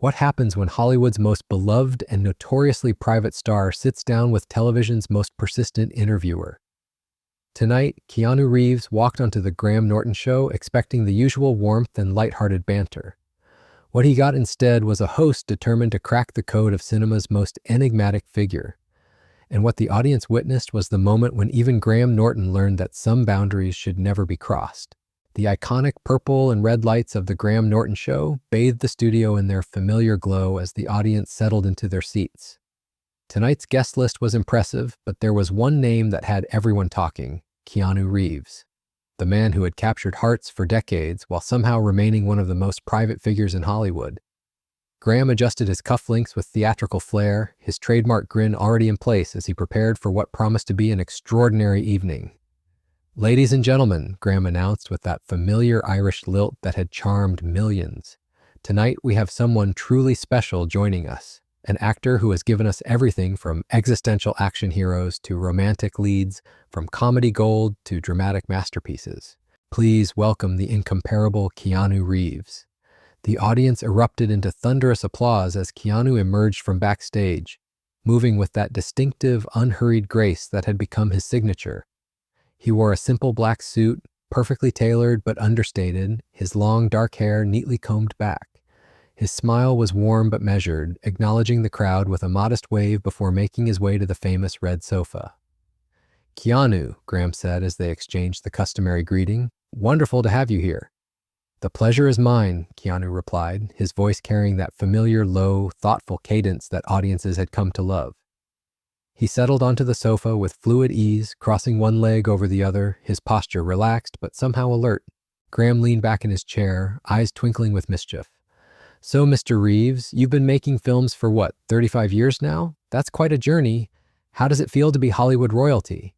What happens when Hollywood's most beloved and notoriously private star sits down with television's most persistent interviewer? Tonight, Keanu Reeves walked onto the Graham Norton Show expecting the usual warmth and lighthearted banter. What he got instead was a host determined to crack the code of cinema's most enigmatic figure. And what the audience witnessed was the moment when even Graham Norton learned that some boundaries should never be crossed. The iconic purple and red lights of the Graham Norton Show bathed the studio in their familiar glow as the audience settled into their seats. Tonight's guest list was impressive, but there was one name that had everyone talking: Keanu Reeves, the man who had captured hearts for decades while somehow remaining one of the most private figures in Hollywood. Graham adjusted his cufflinks with theatrical flair, his trademark grin already in place as he prepared for what promised to be an extraordinary evening. "Ladies and gentlemen," Graham announced with that familiar Irish lilt that had charmed millions, "tonight we have someone truly special joining us, an actor who has given us everything from existential action heroes to romantic leads, from comedy gold to dramatic masterpieces. Please welcome the incomparable Keanu Reeves." The audience erupted into thunderous applause as Keanu emerged from backstage, moving with that distinctive, unhurried grace that had become his signature. He wore a simple black suit, perfectly tailored but understated, his long dark hair neatly combed back. His smile was warm but measured, acknowledging the crowd with a modest wave before making his way to the famous red sofa. "Keanu," Graham said as they exchanged the customary greeting, "wonderful to have you here." "The pleasure is mine," Keanu replied, his voice carrying that familiar, low, thoughtful cadence that audiences had come to love. He settled onto the sofa with fluid ease, crossing one leg over the other, his posture relaxed but somehow alert. Graham leaned back in his chair, eyes twinkling with mischief. "So, Mr. Reeves, you've been making films for what, 35 years now? That's quite a journey. How does it feel to be Hollywood royalty?"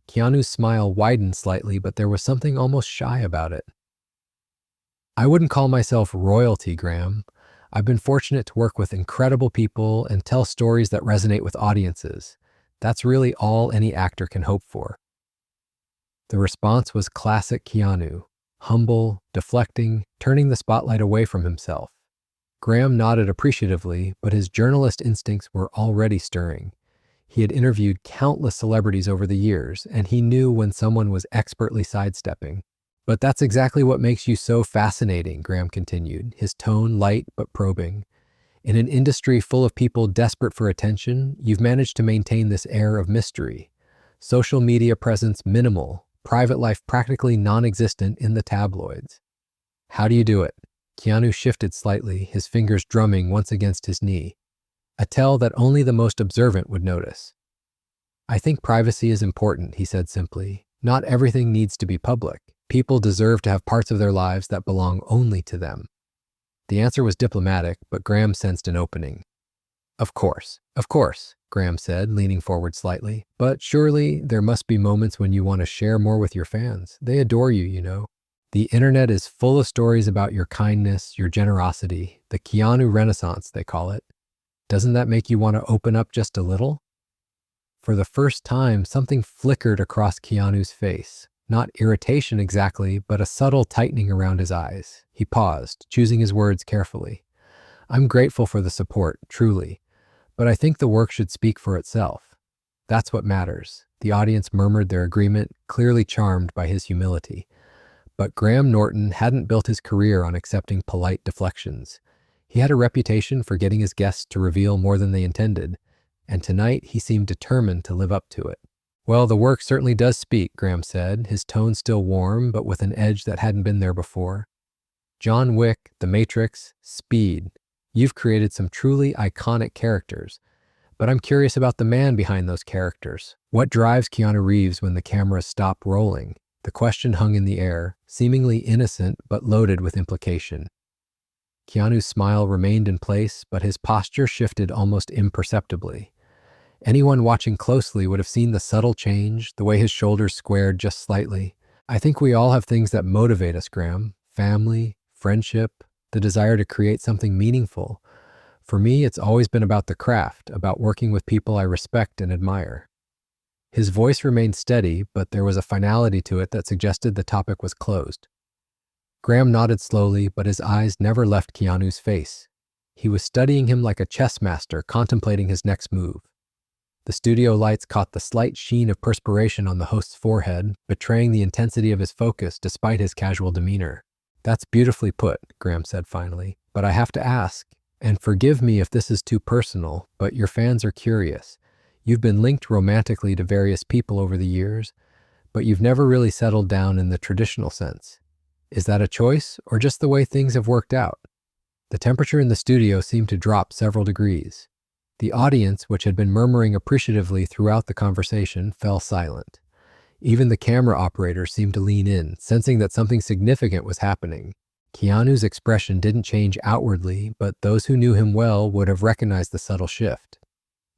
Keanu's smile widened slightly, but there was something almost shy about it. "I wouldn't call myself royalty, Graham. I've been fortunate to work with incredible people and tell stories that resonate with audiences. That's really all any actor can hope for." The response was classic Keanu, humble, deflecting, turning the spotlight away from himself. Graham nodded appreciatively, but his journalist instincts were already stirring. He had interviewed countless celebrities over the years, and he knew when someone was expertly sidestepping. "But that's exactly what makes you so fascinating," Graham continued, his tone light but probing. "In an industry full of people desperate for attention, you've managed to maintain this air of mystery. Social media presence minimal, private life practically non-existent in the tabloids. How do you do it?" Keanu shifted slightly, his fingers drumming once against his knee. A tell that only the most observant would notice. "I think privacy is important," he said simply. "Not everything needs to be public. People deserve to have parts of their lives that belong only to them." The answer was diplomatic, but Graham sensed an opening. Of course," Graham said, leaning forward slightly. "But surely there must be moments when you want to share more with your fans. They adore you, you know. The internet is full of stories about your kindness, your generosity, the Keanu Renaissance, they call it. Doesn't that make you want to open up just a little?" For the first time, something flickered across Keanu's face. Not irritation exactly, but a subtle tightening around his eyes. He paused, choosing his words carefully. "I'm grateful for the support, truly, but I think the work should speak for itself. That's what matters." The audience murmured their agreement, clearly charmed by his humility. But Graham Norton hadn't built his career on accepting polite deflections. He had a reputation for getting his guests to reveal more than they intended, and tonight he seemed determined to live up to it. "Well, the work certainly does speak," Graham said, his tone still warm, but with an edge that hadn't been there before. "John Wick, The Matrix, Speed. You've created some truly iconic characters. But I'm curious about the man behind those characters. What drives Keanu Reeves when the cameras stop rolling?" The question hung in the air, seemingly innocent but loaded with implication. Keanu's smile remained in place, but his posture shifted almost imperceptibly. Anyone watching closely would have seen the subtle change, the way his shoulders squared just slightly. "I think we all have things that motivate us, Graham. Family, friendship, the desire to create something meaningful. For me, it's always been about the craft, about working with people I respect and admire." His voice remained steady, but there was a finality to it that suggested the topic was closed. Graham nodded slowly, but his eyes never left Keanu's face. He was studying him like a chess master, contemplating his next move. The studio lights caught the slight sheen of perspiration on the host's forehead, betraying the intensity of his focus despite his casual demeanor. "That's beautifully put," Graham said finally, "but I have to ask, and forgive me if this is too personal, but your fans are curious. You've been linked romantically to various people over the years, but you've never really settled down in the traditional sense. Is that a choice, or just the way things have worked out?" The temperature in the studio seemed to drop several degrees. The audience, which had been murmuring appreciatively throughout the conversation, fell silent. Even the camera operator seemed to lean in, sensing that something significant was happening. Keanu's expression didn't change outwardly, but those who knew him well would have recognized the subtle shift.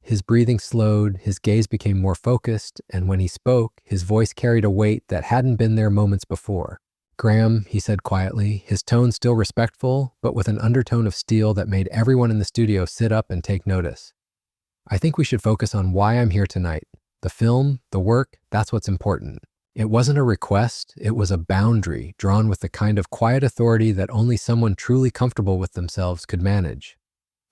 His breathing slowed, his gaze became more focused, and when he spoke, his voice carried a weight that hadn't been there moments before. "Graham," he said quietly, his tone still respectful, but with an undertone of steel that made everyone in the studio sit up and take notice. "I think we should focus on why I'm here tonight. The film, the work, that's what's important. It wasn't a request, it was a boundary drawn with the kind of quiet authority that only someone truly comfortable with themselves could manage."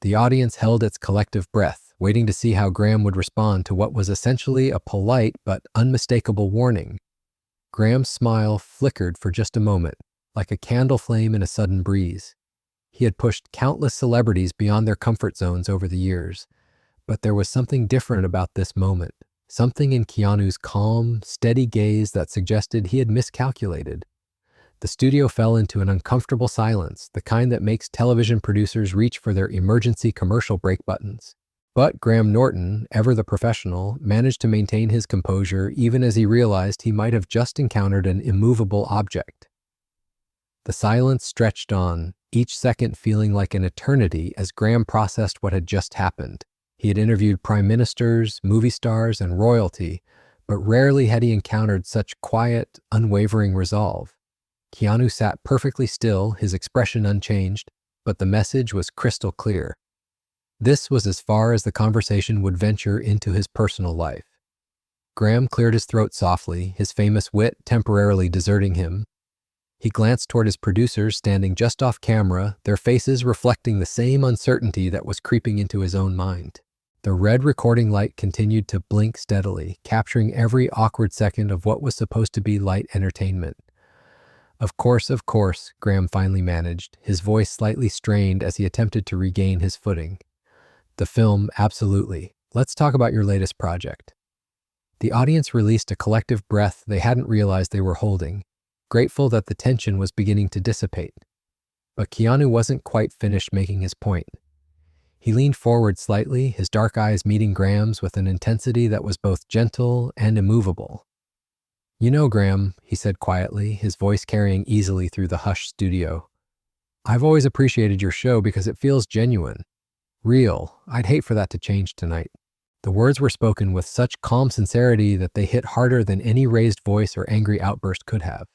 The audience held its collective breath, waiting to see how Graham would respond to what was essentially a polite but unmistakable warning. Graham's smile flickered for just a moment, like a candle flame in a sudden breeze. He had pushed countless celebrities beyond their comfort zones over the years, but there was something different about this moment, something in Keanu's calm, steady gaze that suggested he had miscalculated. The studio fell into an uncomfortable silence, the kind that makes television producers reach for their emergency commercial break buttons. But Graham Norton, ever the professional, managed to maintain his composure even as he realized he might have just encountered an immovable object. The silence stretched on, each second feeling like an eternity as Graham processed what had just happened. He had interviewed prime ministers, movie stars, and royalty, but rarely had he encountered such quiet, unwavering resolve. Keanu sat perfectly still, his expression unchanged, but the message was crystal clear. This was as far as the conversation would venture into his personal life. Graham cleared his throat softly, his famous wit temporarily deserting him. He glanced toward his producers standing just off camera, their faces reflecting the same uncertainty that was creeping into his own mind. The red recording light continued to blink steadily, capturing every awkward second of what was supposed to be light entertainment. Of course, Graham finally managed, his voice slightly strained as he attempted to regain his footing. "The film, absolutely. Let's talk about your latest project." The audience released a collective breath they hadn't realized they were holding, grateful that the tension was beginning to dissipate. But Keanu wasn't quite finished making his point. He leaned forward slightly, his dark eyes meeting Graham's with an intensity that was both gentle and immovable. "You know, Graham," he said quietly, his voice carrying easily through the hushed studio, "I've always appreciated your show because it feels genuine. Real. I'd hate for that to change tonight." The words were spoken with such calm sincerity that they hit harder than any raised voice or angry outburst could have.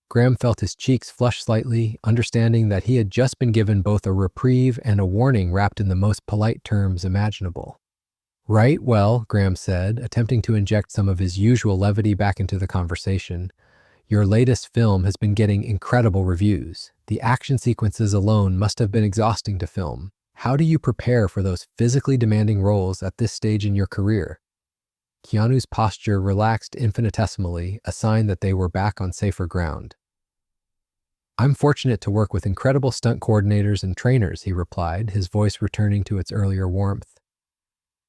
Graham felt his cheeks flush slightly, understanding that he had just been given both a reprieve and a warning wrapped in the most polite terms imaginable. "Right, well," Graham said, attempting to inject some of his usual levity back into the conversation, "your latest film has been getting incredible reviews. The action sequences alone must have been exhausting to film. How do you prepare for those physically demanding roles at this stage in your career?" Keanu's posture relaxed infinitesimally, a sign that they were back on safer ground. "I'm fortunate to work with incredible stunt coordinators and trainers," he replied, his voice returning to its earlier warmth.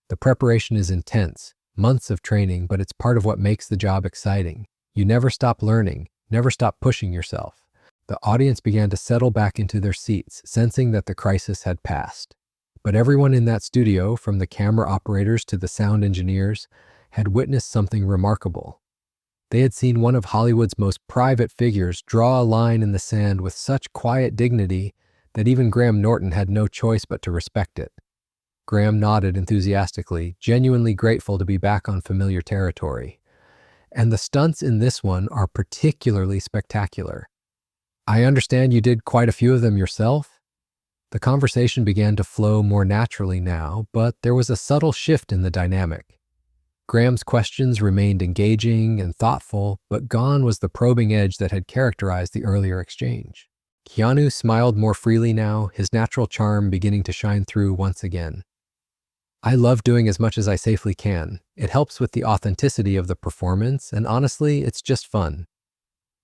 "The preparation is intense, months of training, but it's part of what makes the job exciting. You never stop learning, never stop pushing yourself." The audience began to settle back into their seats, sensing that the crisis had passed. But everyone in that studio, from the camera operators to the sound engineers, had witnessed something remarkable. They had seen one of Hollywood's most private figures draw a line in the sand with such quiet dignity that even Graham Norton had no choice but to respect it. Graham nodded enthusiastically, genuinely grateful to be back on familiar territory. "And the stunts in this one are particularly spectacular. I understand you did quite a few of them yourself?" The conversation began to flow more naturally now, but there was a subtle shift in the dynamic. Graham's questions remained engaging and thoughtful, but gone was the probing edge that had characterized the earlier exchange. Keanu smiled more freely now, his natural charm beginning to shine through once again. I love doing as much as I safely can. It helps with the authenticity of the performance, and honestly, it's just fun.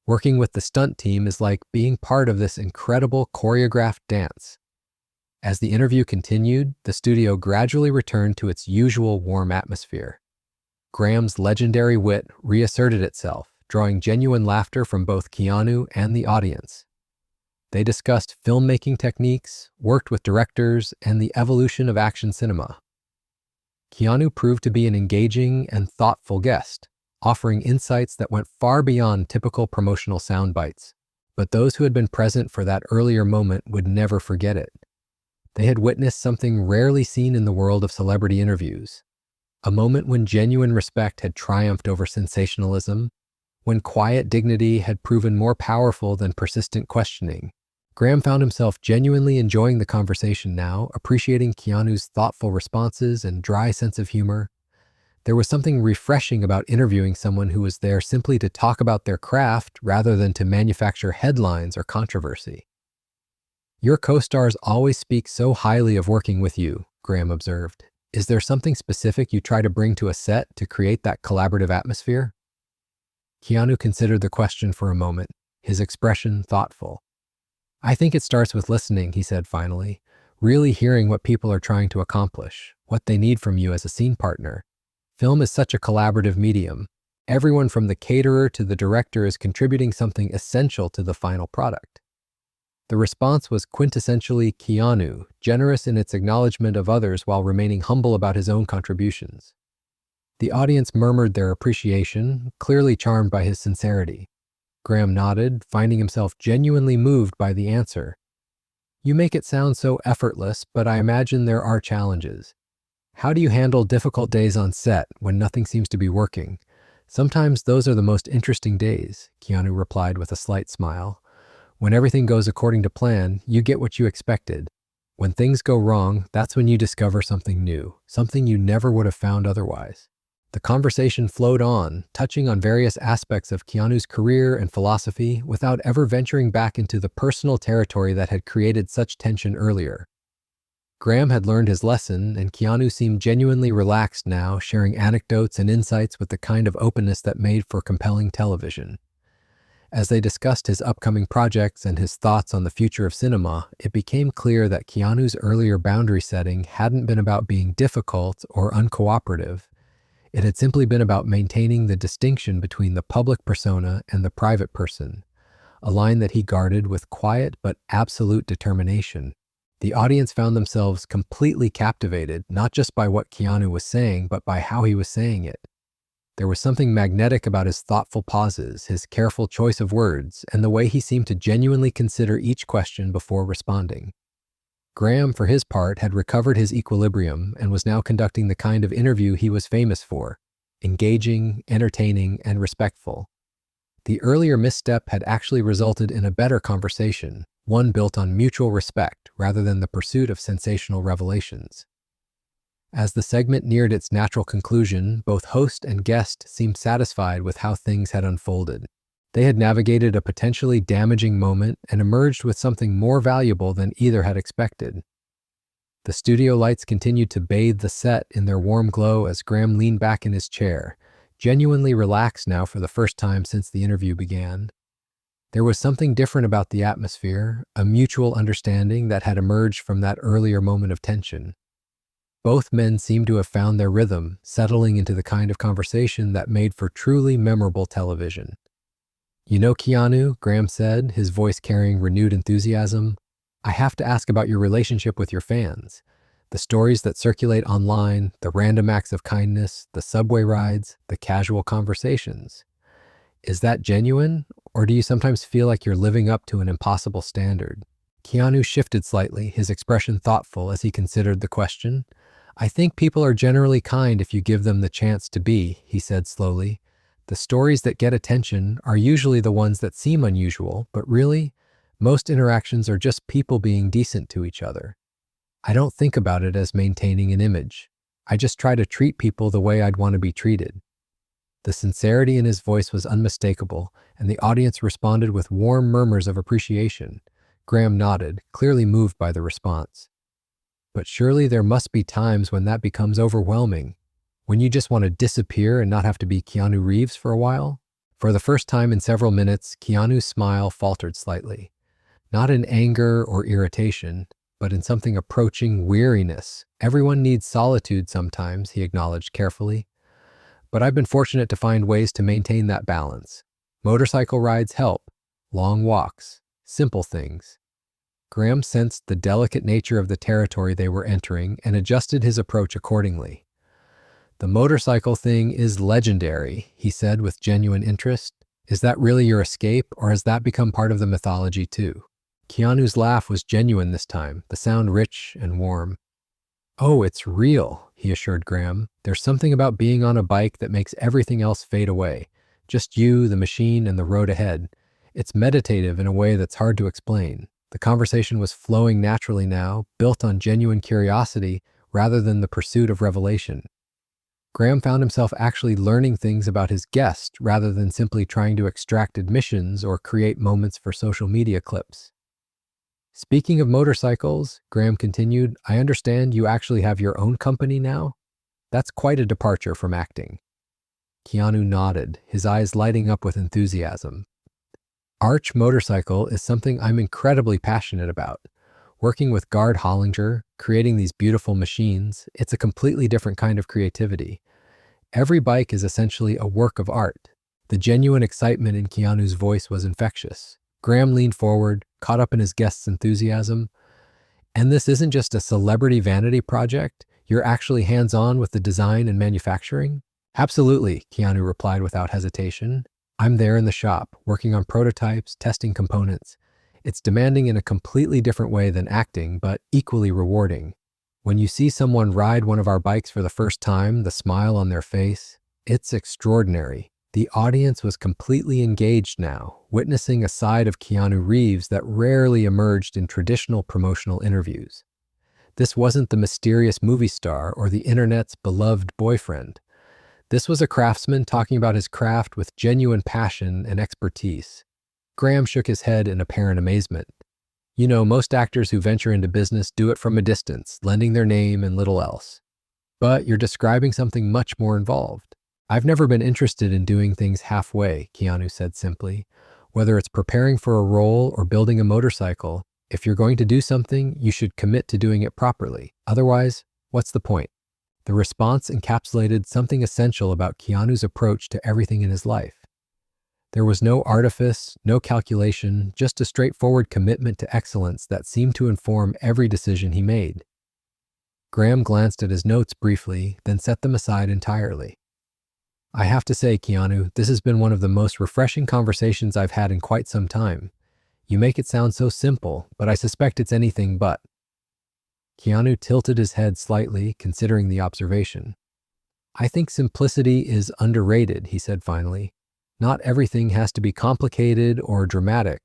Working with the stunt team is like being part of this incredible choreographed dance. As the interview continued, the studio gradually returned to its usual warm atmosphere. Graham's legendary wit reasserted itself, drawing genuine laughter from both Keanu and the audience. They discussed filmmaking techniques, worked with directors, and the evolution of action cinema. Keanu proved to be an engaging and thoughtful guest, offering insights that went far beyond typical promotional sound bites. But those who had been present for that earlier moment would never forget it. They had witnessed something rarely seen in the world of celebrity interviews. A moment when genuine respect had triumphed over sensationalism, when quiet dignity had proven more powerful than persistent questioning. Graham found himself genuinely enjoying the conversation now, appreciating Keanu's thoughtful responses and dry sense of humor. There was something refreshing about interviewing someone who was there simply to talk about their craft rather than to manufacture headlines or controversy. Your co-stars always speak so highly of working with you, Graham observed. Is there something specific you try to bring to a set to create that collaborative atmosphere? Keanu considered the question for a moment, his expression thoughtful. I think it starts with listening, he said finally, really hearing what people are trying to accomplish, what they need from you as a scene partner. Film is such a collaborative medium. Everyone from the caterer to the director is contributing something essential to the final product. The response was quintessentially Keanu, generous in its acknowledgement of others while remaining humble about his own contributions. The audience murmured their appreciation, clearly charmed by his sincerity. Graham nodded, finding himself genuinely moved by the answer. You make it sound so effortless, but I imagine there are challenges. How do you handle difficult days on set when nothing seems to be working? Sometimes those are the most interesting days, Keanu replied with a slight smile. When everything goes according to plan, you get what you expected. When things go wrong, that's when you discover something new, something you never would have found otherwise. The conversation flowed on, touching on various aspects of Keanu's career and philosophy without ever venturing back into the personal territory that had created such tension earlier. Graham had learned his lesson, and Keanu seemed genuinely relaxed now, sharing anecdotes and insights with the kind of openness that made for compelling television. As they discussed his upcoming projects and his thoughts on the future of cinema, it became clear that Keanu's earlier boundary setting hadn't been about being difficult or uncooperative. It had simply been about maintaining the distinction between the public persona and the private person, a line that he guarded with quiet but absolute determination. The audience found themselves completely captivated, not just by what Keanu was saying, but by how he was saying it. There was something magnetic about his thoughtful pauses, his careful choice of words, and the way he seemed to genuinely consider each question before responding. Graham, for his part, had recovered his equilibrium and was now conducting the kind of interview he was famous for, engaging, entertaining, and respectful. The earlier misstep had actually resulted in a better conversation, one built on mutual respect rather than the pursuit of sensational revelations. As the segment neared its natural conclusion, both host and guest seemed satisfied with how things had unfolded. They had navigated a potentially damaging moment and emerged with something more valuable than either had expected. The studio lights continued to bathe the set in their warm glow as Graham leaned back in his chair, genuinely relaxed now for the first time since the interview began. There was something different about the atmosphere, a mutual understanding that had emerged from that earlier moment of tension. Both men seemed to have found their rhythm, settling into the kind of conversation that made for truly memorable television. You know, Keanu, Graham said, his voice carrying renewed enthusiasm, I have to ask about your relationship with your fans. The stories that circulate online, the random acts of kindness, the subway rides, the casual conversations. Is that genuine, or do you sometimes feel like you're living up to an impossible standard? Keanu shifted slightly, his expression thoughtful as he considered the question. I think people are generally kind if you give them the chance to be, he said slowly. The stories that get attention are usually the ones that seem unusual, but really, most interactions are just people being decent to each other. I don't think about it as maintaining an image. I just try to treat people the way I'd want to be treated. The sincerity in his voice was unmistakable, and the audience responded with warm murmurs of appreciation. Graham nodded, clearly moved by the response. But surely there must be times when that becomes overwhelming, when you just want to disappear and not have to be Keanu Reeves for a while? For the first time in several minutes, Keanu's smile faltered slightly. Not in anger or irritation, but in something approaching weariness. Everyone needs solitude sometimes, he acknowledged carefully. But I've been fortunate to find ways to maintain that balance. Motorcycle rides help, long walks, simple things. Graham sensed the delicate nature of the territory they were entering and adjusted his approach accordingly. The motorcycle thing is legendary, he said with genuine interest. Is that really your escape, or has that become part of the mythology too? Keanu's laugh was genuine this time, the sound rich and warm. Oh, it's real, he assured Graham. There's something about being on a bike that makes everything else fade away. Just you, the machine, and the road ahead. It's meditative in a way that's hard to explain. The conversation was flowing naturally now, built on genuine curiosity rather than the pursuit of revelation. Graham found himself actually learning things about his guest rather than simply trying to extract admissions or create moments for social media clips. Speaking of motorcycles, Graham continued, I understand you actually have your own company now? That's quite a departure from acting. Keanu nodded, his eyes lighting up with enthusiasm. Arch Motorcycle is something I'm incredibly passionate about. Working with Gard Hollinger, creating these beautiful machines, it's a completely different kind of creativity. Every bike is essentially a work of art. The genuine excitement in Keanu's voice was infectious. Graham leaned forward, caught up in his guest's enthusiasm. And this isn't just a celebrity vanity project, you're actually hands-on with the design and manufacturing? Absolutely, Keanu replied without hesitation. I'm there in the shop, working on prototypes, testing components. It's demanding in a completely different way than acting, but equally rewarding. When you see someone ride one of our bikes for the first time, the smile on their face, it's extraordinary. The audience was completely engaged now, witnessing a side of Keanu Reeves that rarely emerged in traditional promotional interviews. This wasn't the mysterious movie star or the internet's beloved boyfriend. This was a craftsman talking about his craft with genuine passion and expertise. Graham shook his head in apparent amazement. You know, most actors who venture into business do it from a distance, lending their name and little else. But you're describing something much more involved. I've never been interested in doing things halfway, Keanu said simply. Whether it's preparing for a role or building a motorcycle, if you're going to do something, you should commit to doing it properly. Otherwise, what's the point? The response encapsulated something essential about Keanu's approach to everything in his life. There was no artifice, no calculation, just a straightforward commitment to excellence that seemed to inform every decision he made. Graham glanced at his notes briefly, then set them aside entirely. I have to say, Keanu, this has been one of the most refreshing conversations I've had in quite some time. You make it sound so simple, but I suspect it's anything but. Keanu tilted his head slightly, considering the observation. I think simplicity is underrated, he said finally. Not everything has to be complicated or dramatic.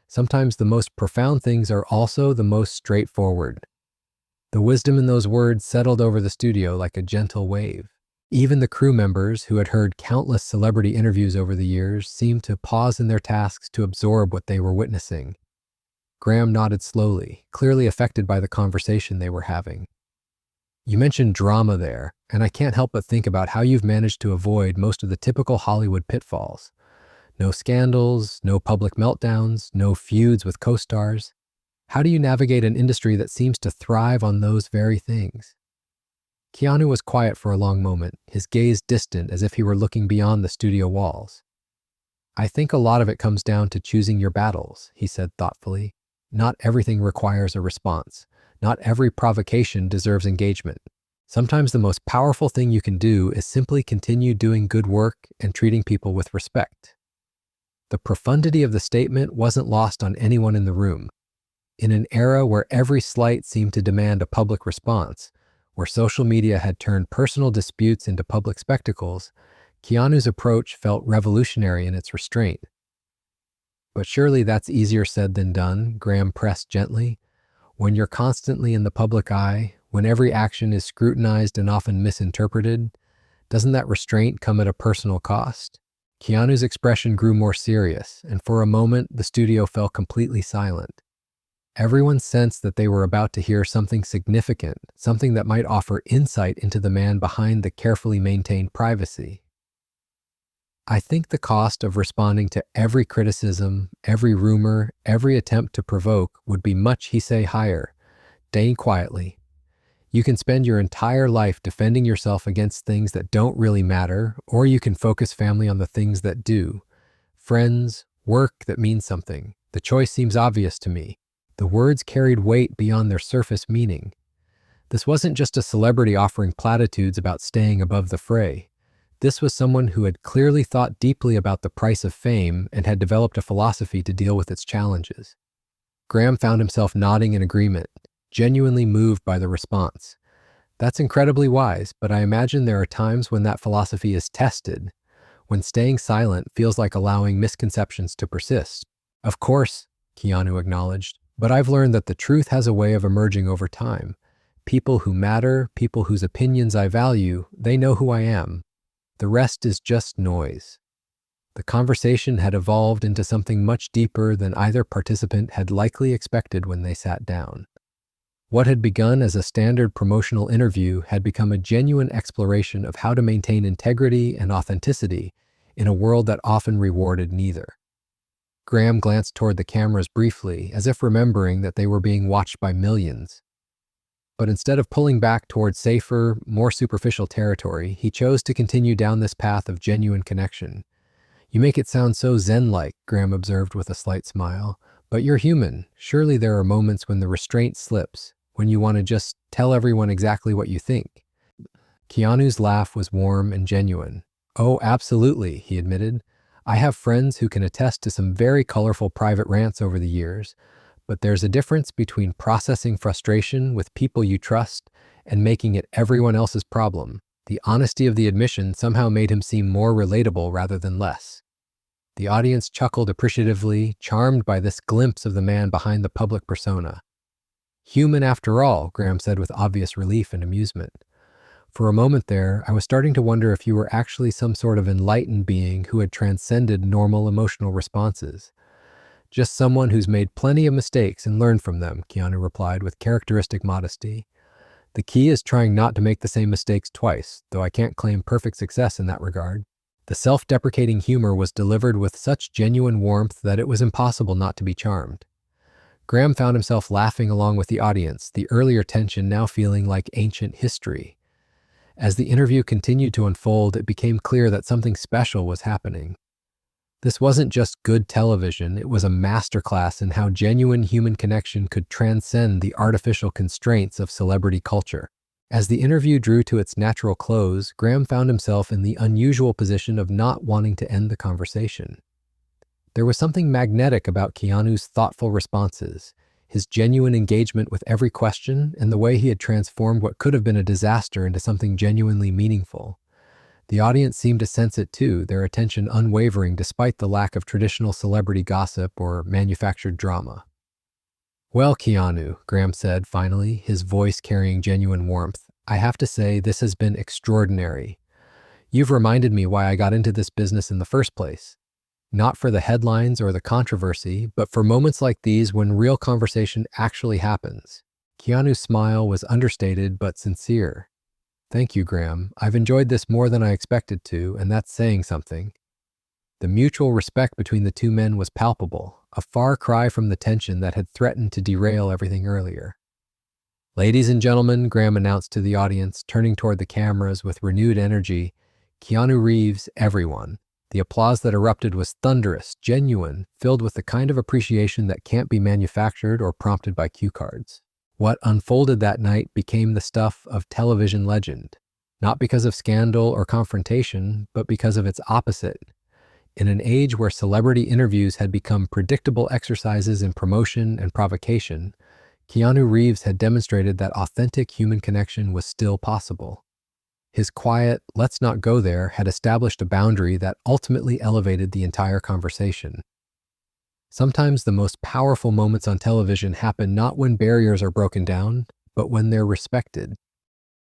Sometimes the most profound things are also the most straightforward. The wisdom in those words settled over the studio like a gentle wave. Even the crew members, who had heard countless celebrity interviews over the years, seemed to pause in their tasks to absorb what they were witnessing. Graham nodded slowly, clearly affected by the conversation they were having. You mentioned drama there, and I can't help but think about how you've managed to avoid most of the typical Hollywood pitfalls. No scandals, no public meltdowns, no feuds with co-stars. How do you navigate an industry that seems to thrive on those very things? Keanu was quiet for a long moment, his gaze distant as if he were looking beyond the studio walls. I think a lot of it comes down to choosing your battles, he said thoughtfully. Not everything requires a response. Not every provocation deserves engagement. Sometimes the most powerful thing you can do is simply continue doing good work and treating people with respect. The profundity of the statement wasn't lost on anyone in the room. In an era where every slight seemed to demand a public response, where social media had turned personal disputes into public spectacles, Keanu's approach felt revolutionary in its restraint. But surely that's easier said than done, Graham pressed gently. When you're constantly in the public eye, when every action is scrutinized and often misinterpreted, doesn't that restraint come at a personal cost? Keanu's expression grew more serious, and for a moment the studio fell completely silent. Everyone sensed that they were about to hear something significant, something that might offer insight into the man behind the carefully maintained privacy. I think the cost of responding to every criticism, every rumor, every attempt to provoke would be much, he say, higher. Staying quietly. You can spend your entire life defending yourself against things that don't really matter, or you can focus family on the things that do. Friends, work that means something. The choice seems obvious to me. The words carried weight beyond their surface meaning. This wasn't just a celebrity offering platitudes about staying above the fray. This was someone who had clearly thought deeply about the price of fame and had developed a philosophy to deal with its challenges. Graham found himself nodding in agreement, genuinely moved by the response. That's incredibly wise, but I imagine there are times when that philosophy is tested, when staying silent feels like allowing misconceptions to persist. Of course, Keanu acknowledged, but I've learned that the truth has a way of emerging over time. People who matter, people whose opinions I value, they know who I am. The rest is just noise. The conversation had evolved into something much deeper than either participant had likely expected when they sat down. What had begun as a standard promotional interview had become a genuine exploration of how to maintain integrity and authenticity in a world that often rewarded neither. Graham glanced toward the cameras briefly, as if remembering that they were being watched by millions. But instead of pulling back toward safer, more superficial territory, he chose to continue down this path of genuine connection. You make it sound so zen-like, Graham observed with a slight smile. But you're human. Surely there are moments when the restraint slips, when you want to just tell everyone exactly what you think. Keanu's laugh was warm and genuine. Oh, absolutely, he admitted. I have friends who can attest to some very colorful private rants over the years, but there's a difference between processing frustration with people you trust and making it everyone else's problem. The honesty of the admission somehow made him seem more relatable rather than less. The audience chuckled appreciatively, charmed by this glimpse of the man behind the public persona. Human after all, Graham said with obvious relief and amusement. For a moment there, I was starting to wonder if you were actually some sort of enlightened being who had transcended normal emotional responses. Just someone who's made plenty of mistakes and learned from them, Keanu replied with characteristic modesty. The key is trying not to make the same mistakes twice, though I can't claim perfect success in that regard. The self-deprecating humor was delivered with such genuine warmth that it was impossible not to be charmed. Graham found himself laughing along with the audience, the earlier tension now feeling like ancient history. As the interview continued to unfold, it became clear that something special was happening. This wasn't just good television, it was a masterclass in how genuine human connection could transcend the artificial constraints of celebrity culture. As the interview drew to its natural close, Graham found himself in the unusual position of not wanting to end the conversation. There was something magnetic about Keanu's thoughtful responses, his genuine engagement with every question, and the way he had transformed what could have been a disaster into something genuinely meaningful. The audience seemed to sense it too, their attention unwavering despite the lack of traditional celebrity gossip or manufactured drama. Well, Keanu, Graham said finally, his voice carrying genuine warmth, I have to say this has been extraordinary. You've reminded me why I got into this business in the first place. Not for the headlines or the controversy, but for moments like these when real conversation actually happens. Keanu's smile was understated but sincere. Thank you, Graham. I've enjoyed this more than I expected to, and that's saying something. The mutual respect between the two men was palpable, a far cry from the tension that had threatened to derail everything earlier. Ladies and gentlemen, Graham announced to the audience, turning toward the cameras with renewed energy, Keanu Reeves, everyone. The applause that erupted was thunderous, genuine, filled with the kind of appreciation that can't be manufactured or prompted by cue cards. What unfolded that night became the stuff of television legend, not because of scandal or confrontation, but because of its opposite. In an age where celebrity interviews had become predictable exercises in promotion and provocation, Keanu Reeves had demonstrated that authentic human connection was still possible. His quiet, let's not go there, had established a boundary that ultimately elevated the entire conversation. Sometimes the most powerful moments on television happen not when barriers are broken down, but when they're respected.